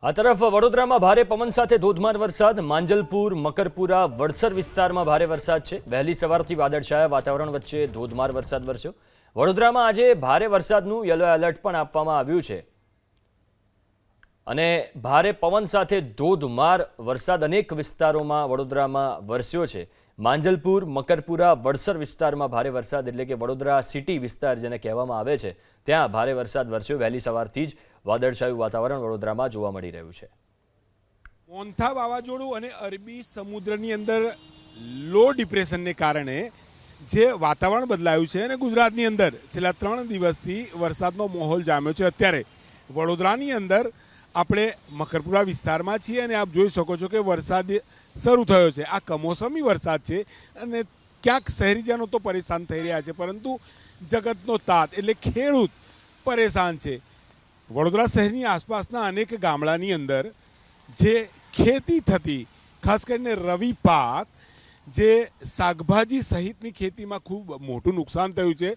આ તરફ વડોદરામાં ભારે પવન સાથે ધોધમાર વરસાદ. માંજલપુર, મકરપુરા, વડસર વિસ્તારમાં ભારે વરસાદ છે. વહેલી સવારથી વાદળછાયા વાતાવરણ વચ્ચે ધોધમાર વરસાદ વરસ્યો. વડોદરામાં આજે ભારે વરસાદનું યલો એલર્ટ પણ આપવામાં આવ્યું છે અને ભારે પવન સાથે ધોધમાર વરસાદ અનેક વિસ્તારોમાં વડોદરામાં વરસ્યો છે. માંજલપુર, મકરપુરા, વડસર વિસ્તારમાં ભારે વરસાદ એટલે કે વડોદરા સિટી વિસ્તાર જેને કહેવામાં આવે છે ત્યાં ભારે વરસાદ વરસ્યો. વહેલી સવારથી જ વાદળછાયું વાતાવરણ વડોદરામાં જોવા મળી રહ્યું છે. મોન્થા વાવાઝોડું અને અરબી સમુદ્રની અંદર લો ડિપ્રેશનને કારણે જે વાતાવરણ બદલાયું છે અને ગુજરાતની અંદર છેલ્લા 3 દિવસથી વરસાદનો માહોલ જામ્યો છે. અત્યારે વડોદરાની અંદર આપણે મકરપુરા વિસ્તારમાં છીએ અને આપ જોઈ શકો છો કે વરસાદ શરૂ થયો છે. આ કમોસમી વરસાદ છે અને ક્યાંક શહેરીજનો તો પરેશાન થઈ રહ્યા છે, પરંતુ જગતનો તાત એટલે ખેડૂત પરેશાન છે. વડોદરા શહેરની આસપાસના અનેક ગામડાની અંદર જે ખેતી થતી, ખાસ કરીને રવિ પાક, જે શાકભાજી સહિતની ખેતીમાં ખૂબ મોટું નુકસાન થયું છે.